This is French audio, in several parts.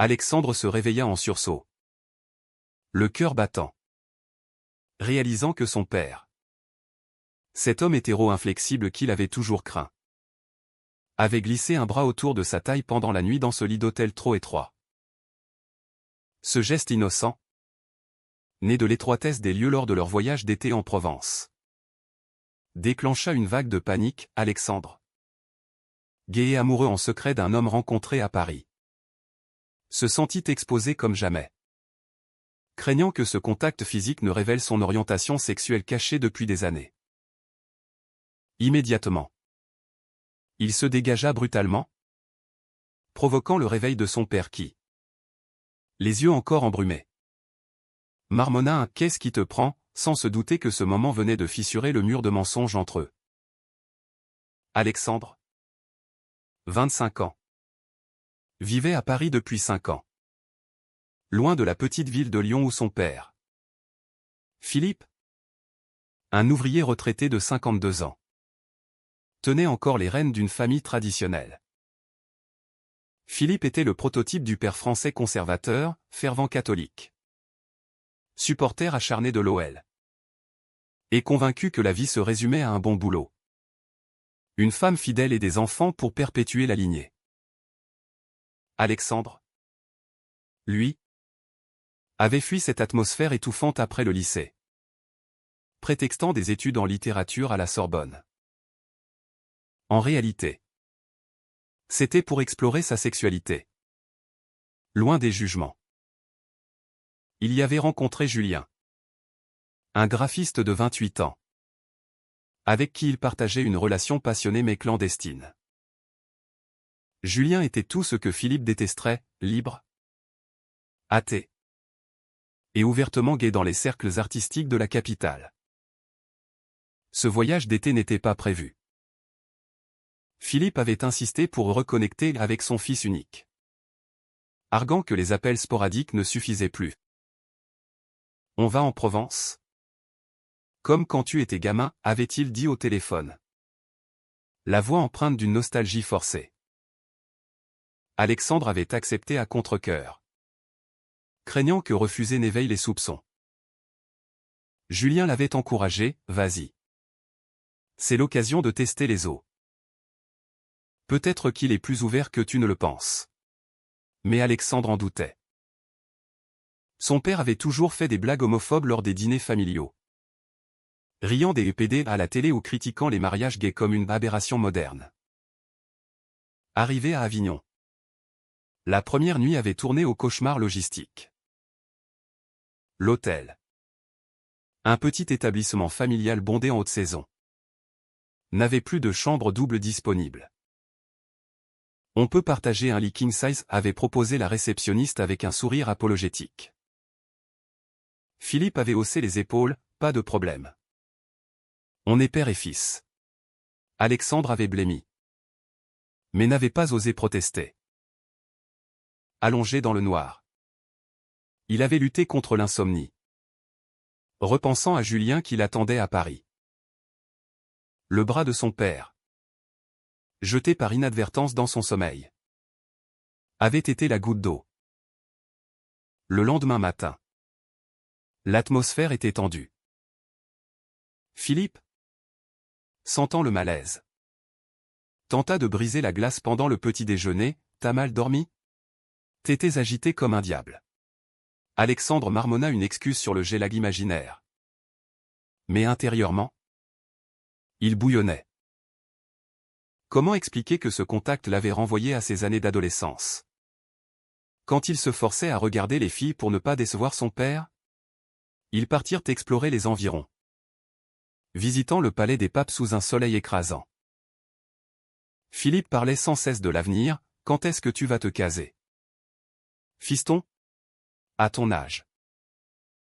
Alexandre se réveilla en sursaut, le cœur battant, réalisant que son père, cet homme hétéro-inflexible qu'il avait toujours craint, avait glissé un bras autour de sa taille pendant la nuit dans ce lit d'hôtel trop étroit. Ce geste innocent, né de l'étroitesse des lieux lors de leur voyage d'été en Provence, déclencha une vague de panique. Alexandre, gai et amoureux en secret d'un homme rencontré à Paris, se sentit exposé comme jamais, craignant que ce contact physique ne révèle son orientation sexuelle cachée depuis des années. Immédiatement, il se dégagea brutalement, provoquant le réveil de son père qui, les yeux encore embrumés, marmonna un « qu'est-ce qui te prend ?» sans se douter que ce moment venait de fissurer le mur de mensonge entre eux. Alexandre, 25 ans, vivait à Paris depuis 5 ans, loin de la petite ville de Lyon où son père, Philippe, un ouvrier retraité de 52 ans, tenait encore les rênes d'une famille traditionnelle. Philippe était le prototype du père français conservateur, fervent catholique, supporter acharné de l'OL, et convaincu que la vie se résumait à un bon boulot, une femme fidèle et des enfants pour perpétuer la lignée. Alexandre, lui, avait fui cette atmosphère étouffante après le lycée, prétextant des études en littérature à la Sorbonne. En réalité, c'était pour explorer sa sexualité, loin des jugements. Il y avait rencontré Julien, un graphiste de 28 ans, avec qui il partageait une relation passionnée mais clandestine. Julien était tout ce que Philippe détesterait, libre, athée, et ouvertement gay dans les cercles artistiques de la capitale. Ce voyage d'été n'était pas prévu. Philippe avait insisté pour reconnecter avec son fils unique, arguant que les appels sporadiques ne suffisaient plus. On va en Provence ? Comme quand tu étais gamin, avait-il dit au téléphone, la voix empreinte d'une nostalgie forcée. Alexandre avait accepté à contre-cœur, craignant que refuser n'éveille les soupçons. Julien l'avait encouragé, vas-y. C'est l'occasion de tester les eaux. Peut-être qu'il est plus ouvert que tu ne le penses. Mais Alexandre en doutait. Son père avait toujours fait des blagues homophobes lors des dîners familiaux, riant des EPD à la télé ou critiquant les mariages gays comme une aberration moderne. Arrivé à Avignon, la première nuit avait tourné au cauchemar logistique. L'hôtel, un petit établissement familial bondé en haute saison, n'avait plus de chambre double disponible. On peut partager un lit king size, avait proposé la réceptionniste avec un sourire apologétique. Philippe avait haussé les épaules, pas de problème. On est père et fils. Alexandre avait blêmi, mais n'avait pas osé protester. Allongé dans le noir, il avait lutté contre l'insomnie, repensant à Julien qui l'attendait à Paris. Le bras de son père, jeté par inadvertance dans son sommeil, avait été la goutte d'eau. Le lendemain matin, l'atmosphère était tendue. Philippe, sentant le malaise, tenta de briser la glace pendant le petit déjeuner. T'as mal dormi ? T'étais agité comme un diable. Alexandre marmonna une excuse sur le jet-lag imaginaire. Mais intérieurement, il bouillonnait. Comment expliquer que ce contact l'avait renvoyé à ses années d'adolescence? Quand il se forçait à regarder les filles pour ne pas décevoir son père, ils partirent explorer les environs, visitant le palais des papes sous un soleil écrasant. Philippe parlait sans cesse de l'avenir. Quand est-ce que tu vas te caser? Fiston? À ton âge.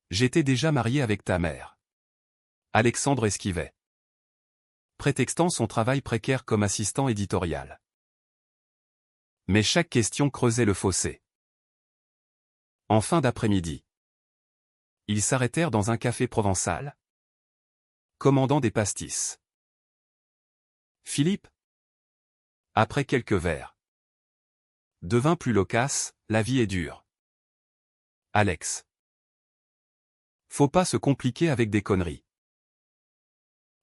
J'étais déjà marié avec ta mère. Alexandre esquivait, prétextant son travail précaire comme assistant éditorial. Mais chaque question creusait le fossé. En fin d'après-midi, ils s'arrêtèrent dans un café provençal, commandant des pastis. Philippe, après quelques verres, devint plus loquace. la vie est dure. Alex. Faut pas se compliquer avec des conneries.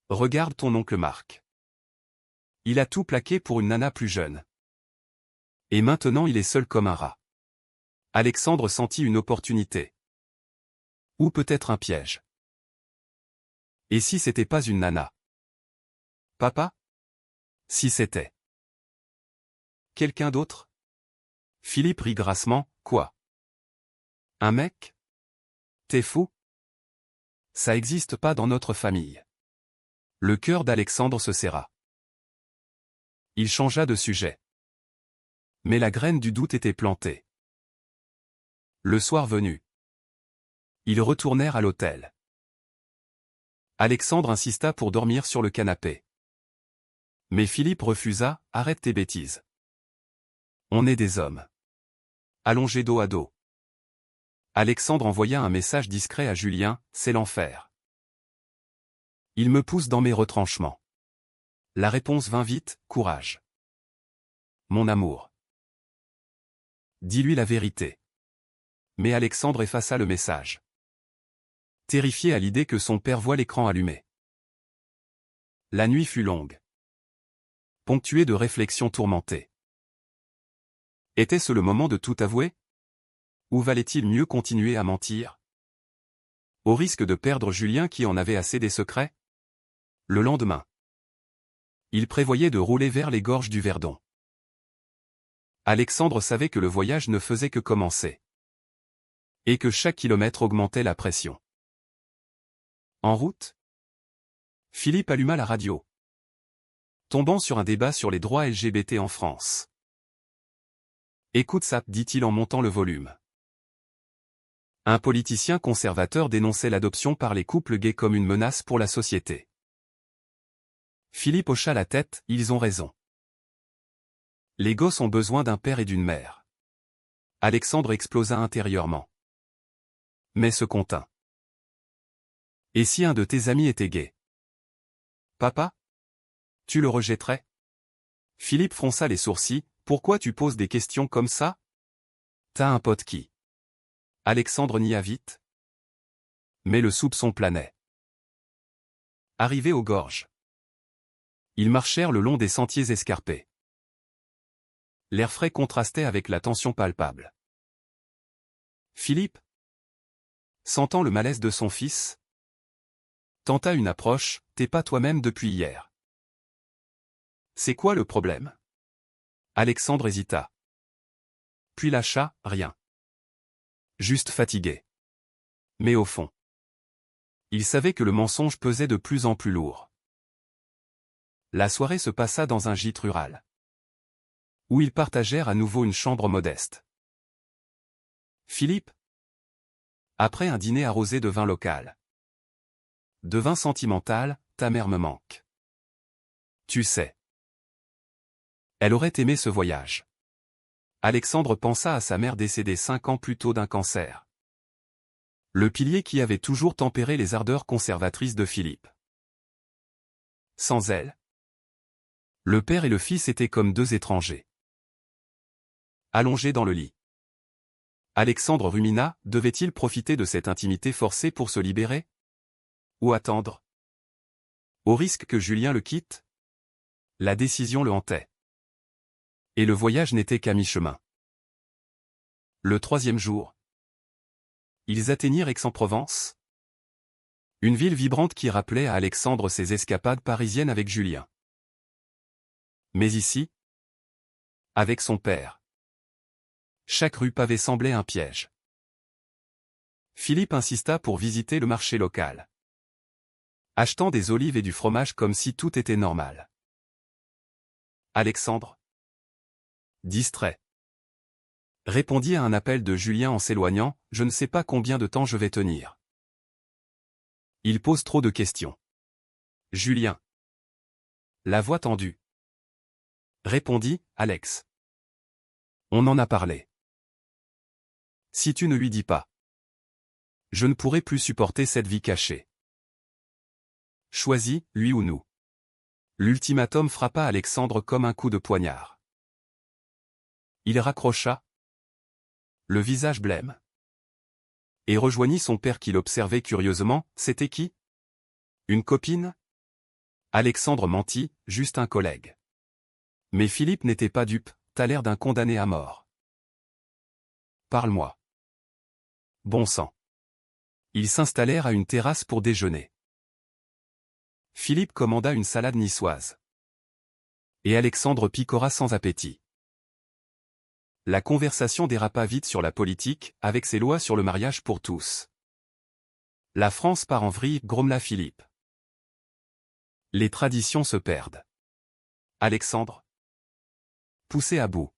Regarde ton oncle Marc. Il a tout plaqué pour une nana plus jeune. Et maintenant il est seul comme un rat. Alexandre sentit une opportunité. Ou peut-être un piège. Et si c'était pas une nana? Papa? Si c'était quelqu'un d'autre? Philippe rit grassement, quoi? Un mec? T'es fou? Ça existe pas dans notre famille. Le cœur d'Alexandre se serra. Il changea de sujet. Mais la graine du doute était plantée. Le soir venu, ils retournèrent à l'hôtel. Alexandre insista pour dormir sur le canapé. Mais Philippe refusa, arrête tes bêtises. On est des hommes. Allongés dos à dos. Alexandre envoya un message discret à Julien, c'est l'enfer. Il me pousse dans mes retranchements. La réponse vint vite, courage. Mon amour. Dis-lui la vérité. Mais Alexandre effaça le message. Terrifié à l'idée que son père voit l'écran allumé. La nuit fut longue. Ponctuée de réflexions tourmentées. Était-ce le moment de tout avouer? Ou valait-il mieux continuer à mentir? Au risque de perdre Julien qui en avait assez des secrets? Le lendemain, il prévoyait de rouler vers les gorges du Verdon. Alexandre savait que le voyage ne faisait que commencer. Et que chaque kilomètre augmentait la pression. En route, Philippe alluma la radio. Tombant sur un débat sur les droits LGBT en France. Écoute ça, dit-il en montant le volume. Un politicien conservateur dénonçait l'adoption par les couples gays comme une menace pour la société. Philippe hocha la tête, ils ont raison. Les gosses ont besoin d'un père et d'une mère. Alexandre explosa intérieurement. Mais se contint. Et si un de tes amis était gay? Papa? Tu le rejetterais? Philippe fronça les sourcils, pourquoi tu poses des questions comme ça? T'as un pote qui? Alexandre nia vite. Mais le soupçon planait. Arrivés aux gorges. Ils marchèrent le long des sentiers escarpés. L'air frais contrastait avec la tension palpable. Philippe, sentant le malaise de son fils, tenta une approche, t'es pas toi-même depuis hier. C'est quoi le problème? Alexandre hésita. Puis lâcha, rien. Juste fatigué. Mais au fond, il savait que le mensonge pesait de plus en plus lourd. La soirée se passa dans un gîte rural. Où ils partagèrent à nouveau une chambre modeste. Philippe, après un dîner arrosé de vin local. De vin sentimental, ta mère me manque. Tu sais. Elle aurait aimé ce voyage. Alexandre pensa à sa mère décédée 5 ans plus tôt d'un cancer. Le pilier qui avait toujours tempéré les ardeurs conservatrices de Philippe. Sans elle, le père et le fils étaient comme deux étrangers. Allongés dans le lit. Alexandre rumina, devait-il profiter de cette intimité forcée pour se libérer? Ou attendre? Au risque que Julien le quitte? La décision le hantait. Et le voyage n'était qu'à mi-chemin. Le 3e jour, ils atteignirent Aix-en-Provence. Une ville vibrante qui rappelait à Alexandre ses escapades parisiennes avec Julien. Mais ici, avec son père, chaque rue pavée semblait un piège. Philippe insista pour visiter le marché local. Achetant des olives et du fromage comme si tout était normal. Alexandre, distrait, répondit à un appel de Julien en s'éloignant, je ne sais pas combien de temps je vais tenir. Il pose trop de questions. Julien. La voix tendue. Répondit, Alex. On en a parlé. Si tu ne lui dis pas. Je ne pourrai plus supporter cette vie cachée. Choisis, lui ou nous. L'ultimatum frappa Alexandre comme un coup de poignard. Il raccrocha. le visage blême. Et rejoignit son père qui l'observait curieusement. C'était qui? Une copine? Alexandre mentit, juste un collègue. Mais Philippe n'était pas dupe, t'as l'air d'un condamné à mort. Parle-moi. Bon sang. Ils s'installèrent à une terrasse pour déjeuner. Philippe commanda une salade niçoise. Et Alexandre picora sans appétit. La conversation dérapa vite sur la politique, avec ses lois sur le mariage pour tous. La France part en vrille, grommela Philippe. Les traditions se perdent. Alexandre, poussé à bout,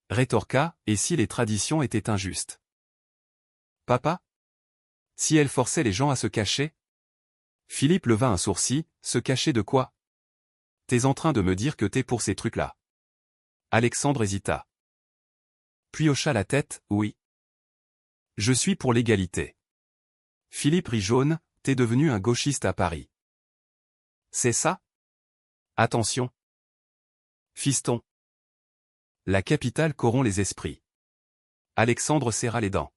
rétorqua, et si les traditions étaient injustes? Papa? Si elles forçaient les gens à se cacher? Philippe leva un sourcil, se cacher de quoi? T'es en train de me dire que t'es pour ces trucs-là. Alexandre hésita. Puis hocha la tête, oui. Je suis pour l'égalité. Philippe rit jaune, t'es devenu un gauchiste à Paris. C'est ça? Attention. Fiston. La capitale corrompt les esprits. Alexandre serra les dents,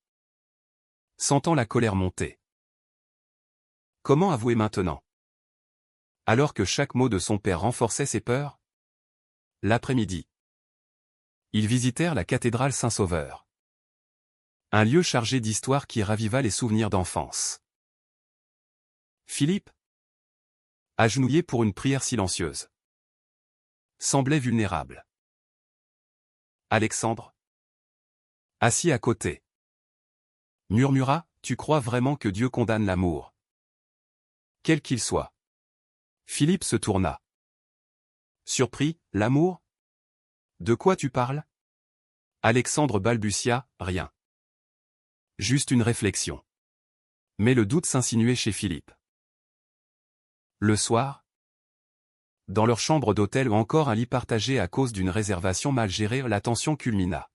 sentant la colère monter. Comment avouer maintenant? Alors que chaque mot de son père renforçait ses peurs? L'après-midi. Ils visitèrent la cathédrale Saint-Sauveur. Un lieu chargé d'histoire qui raviva les souvenirs d'enfance. Philippe, agenouillé pour une prière silencieuse, semblait vulnérable. Alexandre, assis à côté, murmura, tu crois vraiment que Dieu condamne l'amour? Quel qu'il soit. Philippe se tourna. Surpris, l'amour? De quoi tu parles? Alexandre balbutia, rien. Juste une réflexion. Mais le doute s'insinuait chez Philippe. Le soir, dans leur chambre d'hôtel ou encore un lit partagé à cause d'une réservation mal gérée, la tension culmina.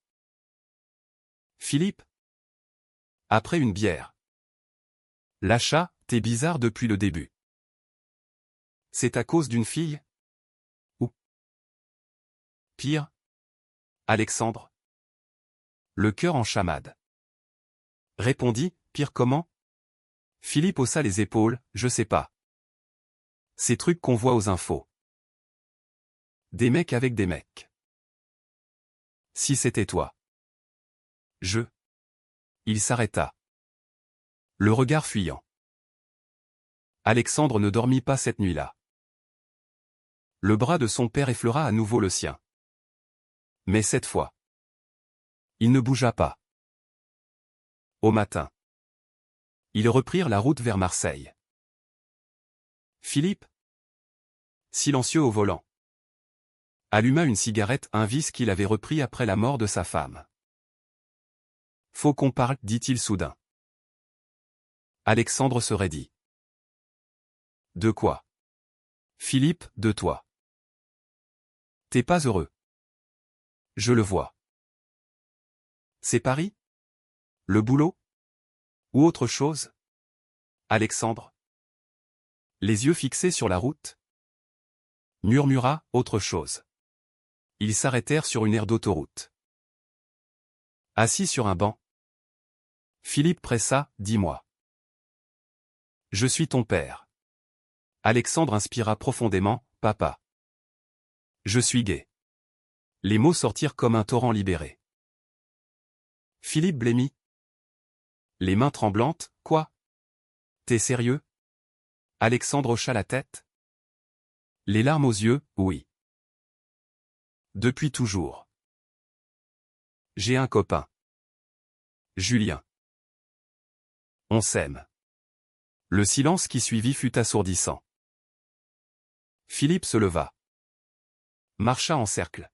Philippe? Après une bière. L'achat, t'es bizarre depuis le début. C'est à cause d'une fille? Ou pire? Alexandre? Le cœur en chamade. Répondit, pire comment? Philippe haussa les épaules, je sais pas. Ces trucs qu'on voit aux infos. Des mecs avec des mecs. Si c'était toi. Il s'arrêta. Le regard fuyant. Alexandre ne dormit pas cette nuit-là. Le bras de son père effleura à nouveau le sien. Mais cette fois, il ne bougea pas. Au matin, ils reprirent la route vers Marseille. Philippe, silencieux au volant, alluma une cigarette, un vice qu'il avait repris après la mort de sa femme. Faut qu'on parle, dit-il soudain. Alexandre se raidit. De quoi? Philippe, de toi. T'es pas heureux. Je le vois. C'est Paris? Le boulot? Ou autre chose? Alexandre, les yeux fixés sur la route, murmura, autre chose. Ils s'arrêtèrent sur une aire d'autoroute. Assis sur un banc, Philippe pressa, dis-moi. Je suis ton père. Alexandre inspira profondément, papa. Je suis gay. Les mots sortirent comme un torrent libéré. Philippe blêmit. Les mains tremblantes, quoi? T'es sérieux? Alexandre hocha la tête. Les larmes aux yeux, oui. Depuis toujours. J'ai un copain. Julien. On s'aime. Le silence qui suivit fut assourdissant. Philippe se leva. Marcha en cercle.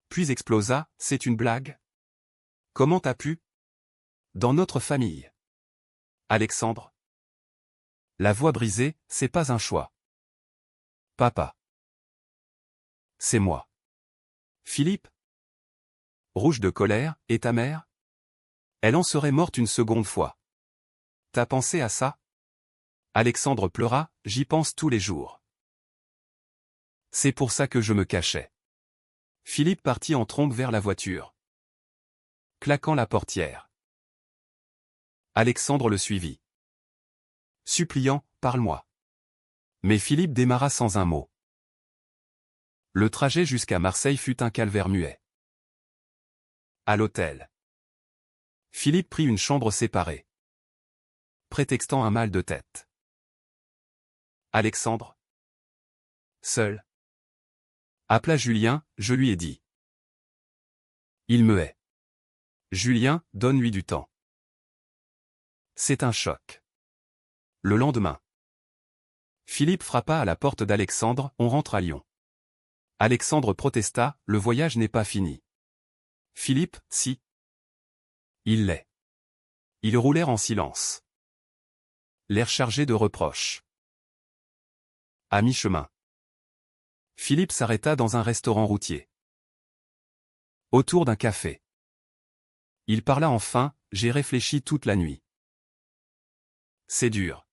Puis explosa, c'est une blague? Comment t'as pu? Dans notre famille. Alexandre. La voix brisée, c'est pas un choix. Papa. C'est moi. Philippe? Rouge de colère, et ta mère? Elle en serait morte une seconde fois. T'as pensé à ça? Alexandre pleura, j'y pense tous les jours. C'est pour ça que je me cachais. Philippe partit en trombe vers la voiture. claquant la portière. Alexandre le suivit. Suppliant, parle-moi. Mais Philippe démarra sans un mot. Le trajet jusqu'à Marseille fut un calvaire muet. À l'hôtel. Philippe prit une chambre séparée, prétextant un mal de tête. Alexandre, seul, appela Julien, je lui ai dit. Il me hait. Julien, donne-lui du temps. C'est un choc. Le lendemain. Philippe frappa à la porte d'Alexandre, on rentre à Lyon. Alexandre protesta, le voyage n'est pas fini. Philippe, si. Il l'est. Ils roulèrent en silence. L'air chargé de reproches. À mi-chemin. Philippe s'arrêta dans un restaurant routier. Autour d'un café. Il parla enfin, j'ai réfléchi toute la nuit. C'est dur.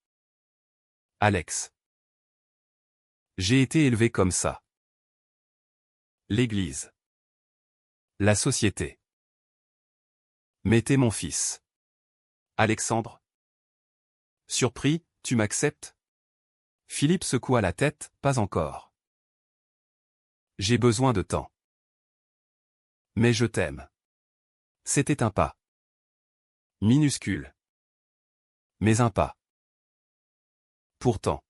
Alex. J'ai été élevé comme ça. L'Église. La société. Mais t'es mon fils. Alexandre. Surpris, tu m'acceptes? Philippe secoua la tête, pas encore. J'ai besoin de temps. Mais je t'aime. C'était un pas. Minuscule. Mais un pas. Pourtant.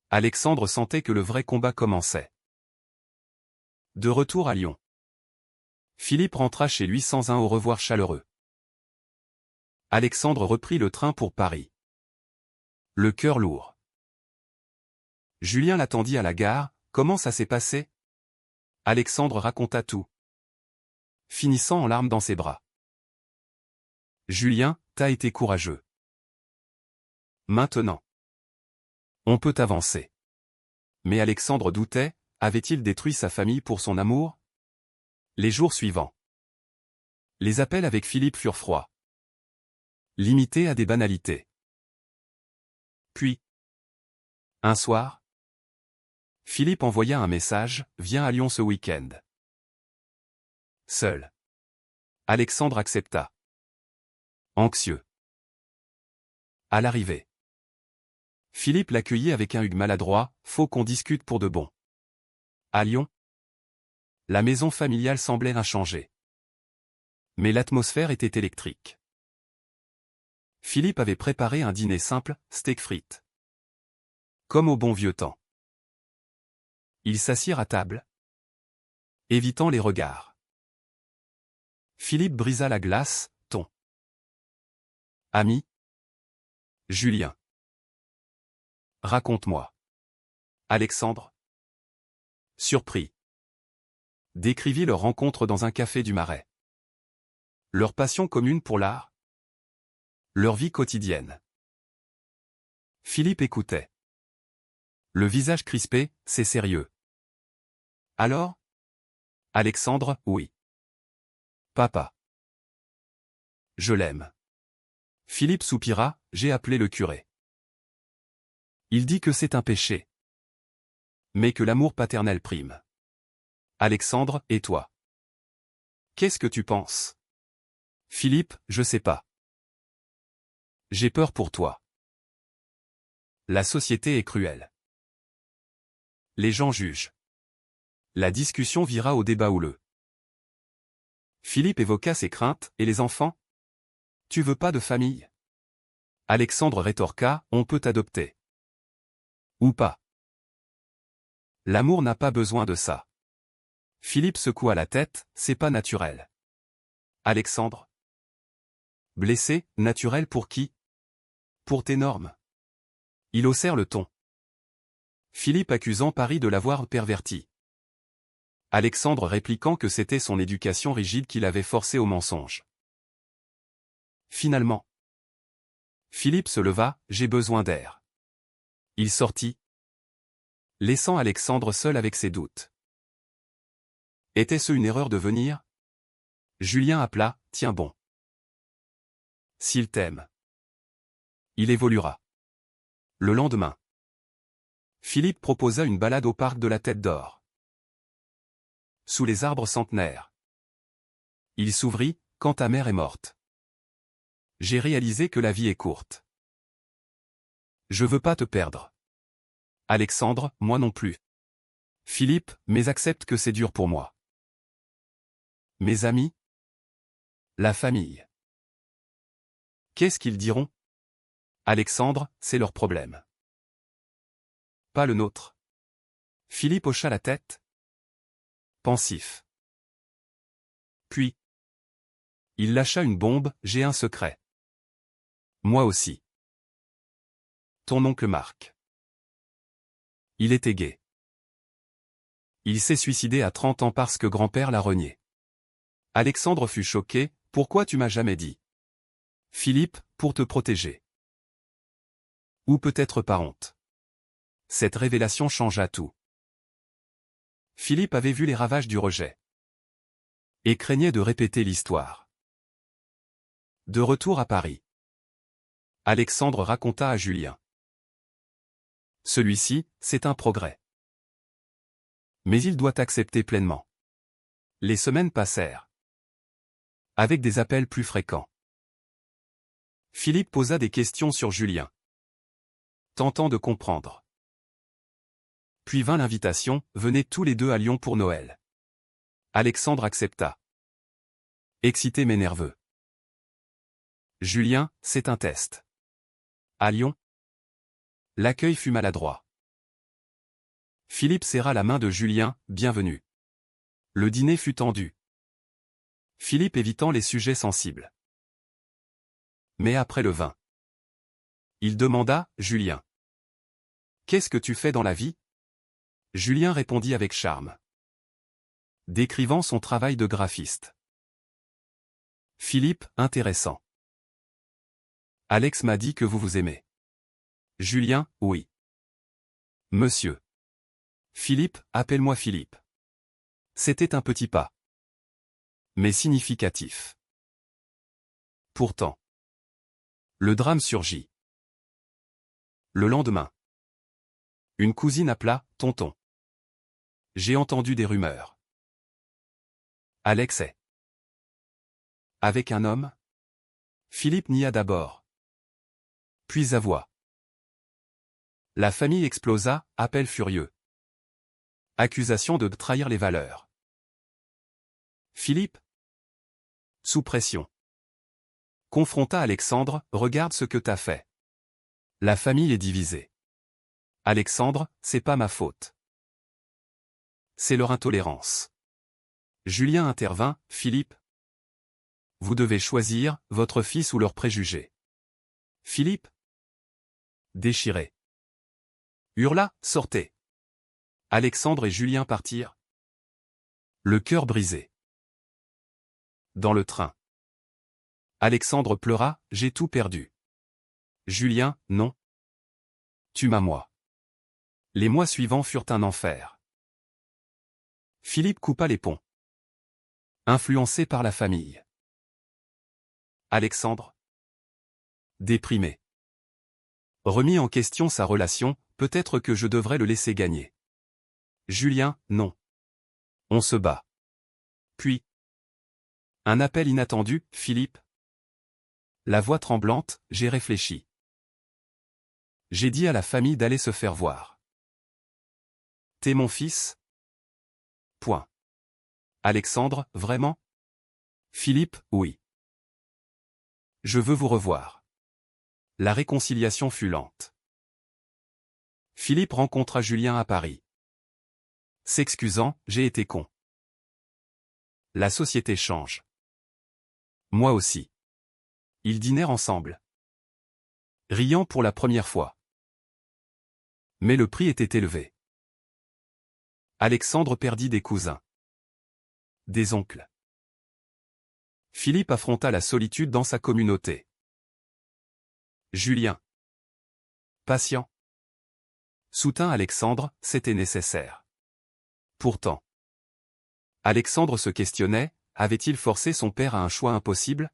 Alexandre sentait que le vrai combat commençait. De retour à Lyon. Philippe rentra chez lui sans un au revoir chaleureux. Alexandre reprit le train pour Paris. Le cœur lourd. Julien l'attendit à la gare, comment ça s'est passé? Alexandre raconta tout. Finissant en larmes dans ses bras. Julien, t'as été courageux. Maintenant. On peut avancer. Mais Alexandre doutait, avait-il détruit sa famille pour son amour? Les jours suivants. Les appels avec Philippe furent froids. Limités à des banalités. Puis. Un soir. Philippe envoya un message, viens à Lyon ce week-end. Seul. Alexandre accepta. Anxieux. À l'arrivée. Philippe l'accueillit avec un hug maladroit, faut qu'on discute pour de bon. À Lyon. La maison familiale semblait inchangée. Mais l'atmosphère était électrique. Philippe avait préparé un dîner simple, steak frites. Comme au bon vieux temps. Ils s'assirent à table, évitant les regards. Philippe brisa la glace, ton ami Julien. Raconte-moi. Alexandre. Surpris. Décrivit leur rencontre dans un café du Marais. Leur passion commune pour l'art. Leur vie quotidienne. Philippe écoutait. Le visage crispé, c'est sérieux. Alors? Alexandre, oui. Papa. Je l'aime. Philippe soupira, j'ai appelé le curé. Il dit que c'est un péché. Mais que l'amour paternel prime. Alexandre, et toi? Qu'est-ce que tu penses? Philippe, je sais pas. J'ai peur pour toi. La société est cruelle. Les gens jugent. La discussion vira au débat houleux. Philippe évoqua ses craintes, et les enfants? Tu veux pas de famille? Alexandre rétorqua, on peut t'adopter. Ou pas. L'amour n'a pas besoin de ça. Philippe secoua la tête, c'est pas naturel. Alexandre? Blessé, naturel pour qui? Pour tes normes. Ils haussèrent le ton. Philippe accusant Paris de l'avoir perverti. Alexandre répliquant que c'était son éducation rigide qui l'avait forcé au mensonge. Finalement. Philippe se leva, j'ai besoin d'air. Il sortit, laissant Alexandre seul avec ses doutes. Était-ce une erreur de venir? Julien appela, tiens bon. S'il t'aime. Il évoluera. Le lendemain. Philippe proposa une balade au parc de la Tête d'Or. Sous les arbres centenaires. Il s'ouvrit, quand ta mère est morte. J'ai réalisé que la vie est courte. Je veux pas te perdre. Alexandre, moi non plus. Philippe, mais accepte que c'est dur pour moi. Mes amis? La famille. Qu'est-ce qu'ils diront? Alexandre, c'est leur problème. Pas le nôtre. Philippe hocha la tête. Pensif. Puis, il lâcha une bombe, j'ai un secret. Moi aussi. Ton oncle Marc. Il était gay. Il s'est suicidé à 30 ans parce que grand-père l'a renié. Alexandre fut choqué, pourquoi tu m'as jamais dit? Philippe, pour te protéger. Ou peut-être par honte. Cette révélation changea tout. Philippe avait vu les ravages du rejet. Et craignait de répéter l'histoire. De retour à Paris. Alexandre raconta à Julien. Celui-ci, c'est un progrès. Mais il doit accepter pleinement. Les semaines passèrent. Avec des appels plus fréquents. Philippe posa des questions sur Julien. Tentant de comprendre. Puis vint l'invitation, venez tous les deux à Lyon pour Noël. Alexandre accepta. Excité mais nerveux. Julien, c'est un test. À Lyon? L'accueil fut maladroit. Philippe serra la main de Julien, bienvenue. Le dîner fut tendu. Philippe évitant les sujets sensibles. Mais après le vin. Il demanda, Julien. Qu'est-ce que tu fais dans la vie? Julien répondit avec charme. Décrivant son travail de graphiste. Philippe, intéressant. Alex m'a dit que vous vous aimez. Julien, oui. Monsieur. Philippe, appelle-moi Philippe. C'était un petit pas. Mais significatif. Pourtant. Le drame surgit. Le lendemain. Une cousine appela, tonton. J'ai entendu des rumeurs. Alex est. Avec un homme? Philippe nia d'abord. Puis avoua. La famille explosa, appel furieux. Accusation de trahir les valeurs. Philippe? Sous pression. Confronta Alexandre, regarde ce que t'as fait. La famille est divisée. Alexandre, c'est pas ma faute. C'est leur intolérance. Julien intervint, Philippe. Vous devez choisir, votre fils ou leurs préjugés. Philippe? Déchiré. Hurla, sortez. Alexandre et Julien partirent. Le cœur brisé. Dans le train. Alexandre pleura, j'ai tout perdu. Julien, non. Tu m'as moi. Les mois suivants furent un enfer. Philippe coupa les ponts. Influencé par la famille. Alexandre. Déprimé. Remis en question sa relation, peut-être que je devrais le laisser gagner. Julien, non. On se bat. Puis. Un appel inattendu, Philippe. La voix tremblante, j'ai réfléchi. J'ai dit à la famille d'aller se faire voir. T'es mon fils? Point. Alexandre, vraiment? Philippe, oui. Je veux vous revoir. La réconciliation fut lente. Philippe rencontra Julien à Paris. S'excusant, j'ai été con. La société change. Moi aussi. Ils dînèrent ensemble. Riant pour la première fois. Mais le prix était élevé. Alexandre perdit des cousins. Des oncles. Philippe affronta la solitude dans sa communauté. Julien. Patient. Soutint Alexandre, c'était nécessaire. Pourtant. Alexandre se questionnait, avait-il forcé son père à un choix impossible?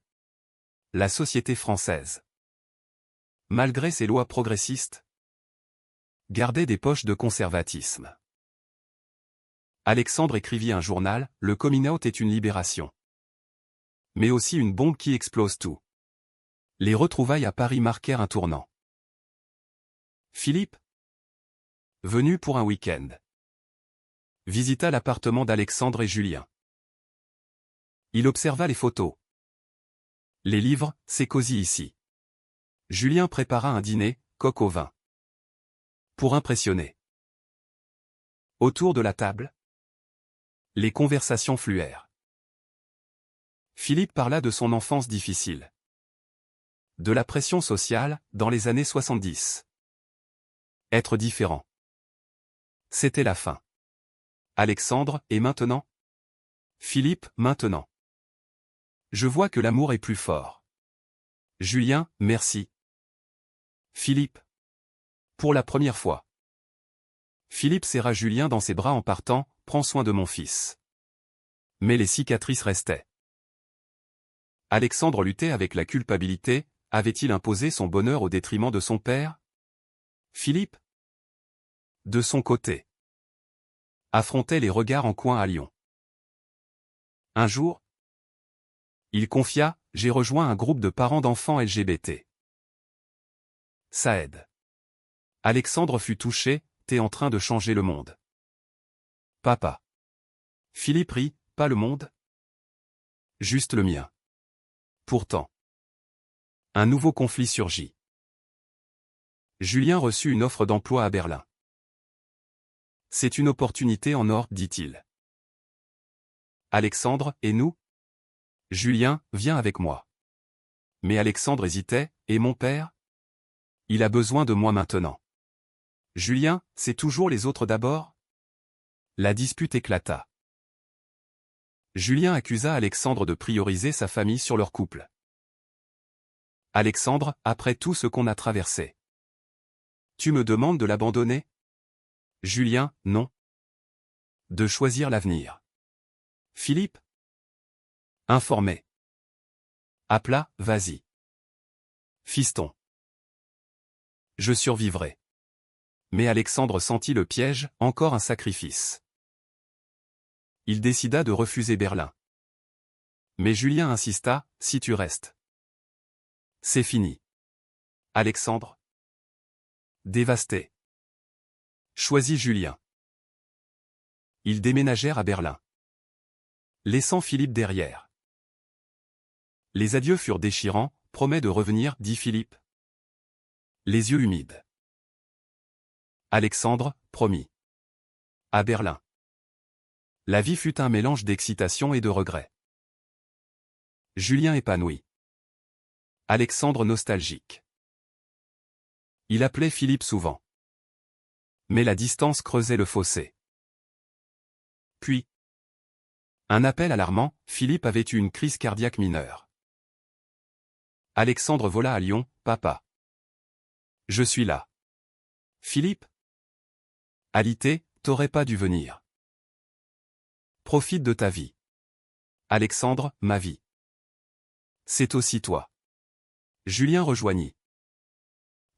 La société française. Malgré ses lois progressistes, gardait des poches de conservatisme. Alexandre écrivit un journal, le coming out est une libération. Mais aussi une bombe qui explose tout. Les retrouvailles à Paris marquèrent un tournant. Philippe, venu pour un week-end, visita l'appartement d'Alexandre et Julien. Il observa les photos. Les livres, c'est cosy ici. Julien prépara un dîner, coq au vin. Pour impressionner. Autour de la table, les conversations fluèrent. Philippe parla de son enfance difficile. De la pression sociale, dans les années 70. Être différent. C'était la fin. Alexandre, et maintenant? Philippe, maintenant. Je vois que l'amour est plus fort. Julien, merci. Philippe. Pour la première fois. Philippe serra Julien dans ses bras en partant, prends soin de mon fils. Mais les cicatrices restaient. Alexandre luttait avec la culpabilité, avait-il imposé son bonheur au détriment de son père? Philippe, de son côté, affrontait les regards en coin à Lyon. Un jour, il confia, j'ai rejoint un groupe de parents d'enfants LGBT. Ça aide. Alexandre fut touché, t'es en train de changer le monde. Papa. Philippe rit, pas le monde? Juste le mien. Pourtant. Un nouveau conflit surgit. Julien reçut une offre d'emploi à Berlin. C'est une opportunité en or, dit-il. Alexandre, et nous? Julien, viens avec moi. Mais Alexandre hésitait, et mon père? Il a besoin de moi maintenant. Julien, c'est toujours les autres d'abord? La dispute éclata. Julien accusa Alexandre de prioriser sa famille sur leur couple. Alexandre, après tout ce qu'on a traversé. Tu me demandes de l'abandonner? Julien, non. De choisir l'avenir. Philippe? Informé. À plat, vas-y. Fiston. Je survivrai. Mais Alexandre sentit le piège, encore un sacrifice. Il décida de refuser Berlin. Mais Julien insista, si tu restes. C'est fini. Alexandre? Dévasté. Choisis Julien. Ils déménagèrent à Berlin. Laissant Philippe derrière. Les adieux furent déchirants, promets de revenir, dit Philippe. Les yeux humides. Alexandre, promis. À Berlin. La vie fut un mélange d'excitation et de regret. Julien épanoui. Alexandre nostalgique. Il appelait Philippe souvent. Mais la distance creusait le fossé. Puis, un appel alarmant, Philippe avait eu une crise cardiaque mineure. Alexandre vola à Lyon, papa. Je suis là. Philippe? Alité, t'aurais pas dû venir. Profite de ta vie. Alexandre, ma vie. C'est aussi toi. Julien rejoignit.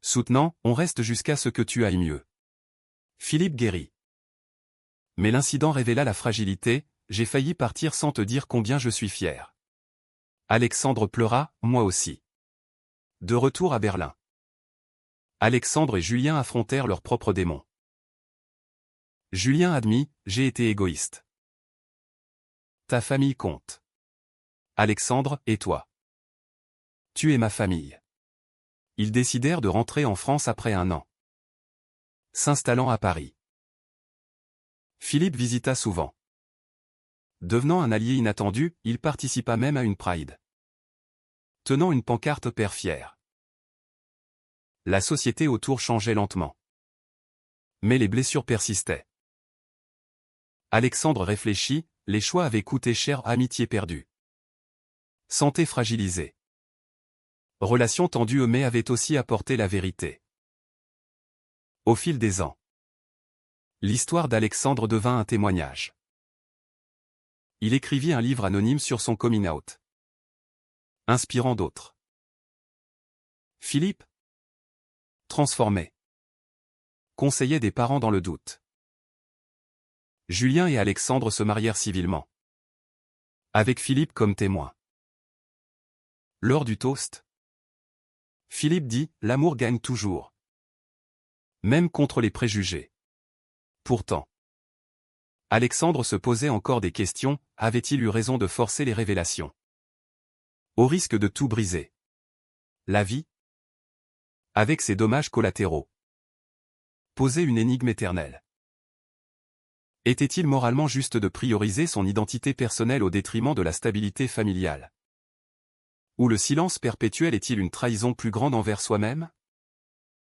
Soutenant, on reste jusqu'à ce que tu ailles mieux. Philippe guérit. Mais l'incident révéla la fragilité, j'ai failli partir sans te dire combien je suis fier. Alexandre pleura, moi aussi. De retour à Berlin. Alexandre et Julien affrontèrent leurs propres démons. Julien admit, j'ai été égoïste. Ta famille compte. Alexandre, et toi? Tu es ma famille. Ils décidèrent de rentrer en France après un an. S'installant à Paris. Philippe visita souvent. Devenant un allié inattendu, il participa même à une Pride. Tenant une pancarte père fier. La société autour changeait lentement. Mais les blessures persistaient. Alexandre réfléchit, les choix avaient coûté cher, amitié perdue. Santé fragilisée. Relations tendues mais avaient aussi apporté la vérité. Au fil des ans. L'histoire d'Alexandre devint un témoignage. Il écrivit un livre anonyme sur son coming out. Inspirant d'autres. Philippe? Transformé. Conseillait des parents dans le doute. Julien et Alexandre se marièrent civilement. Avec Philippe comme témoin. Lors du toast, Philippe dit « L'amour gagne toujours. » Même contre les préjugés. Pourtant, Alexandre se posait encore des questions, avait-il eu raison de forcer les révélations? Au risque de tout briser. La vie, avec ses dommages collatéraux, posait une énigme éternelle. Était-il moralement juste de prioriser son identité personnelle au détriment de la stabilité familiale? Ou le silence perpétuel est-il une trahison plus grande envers soi-même?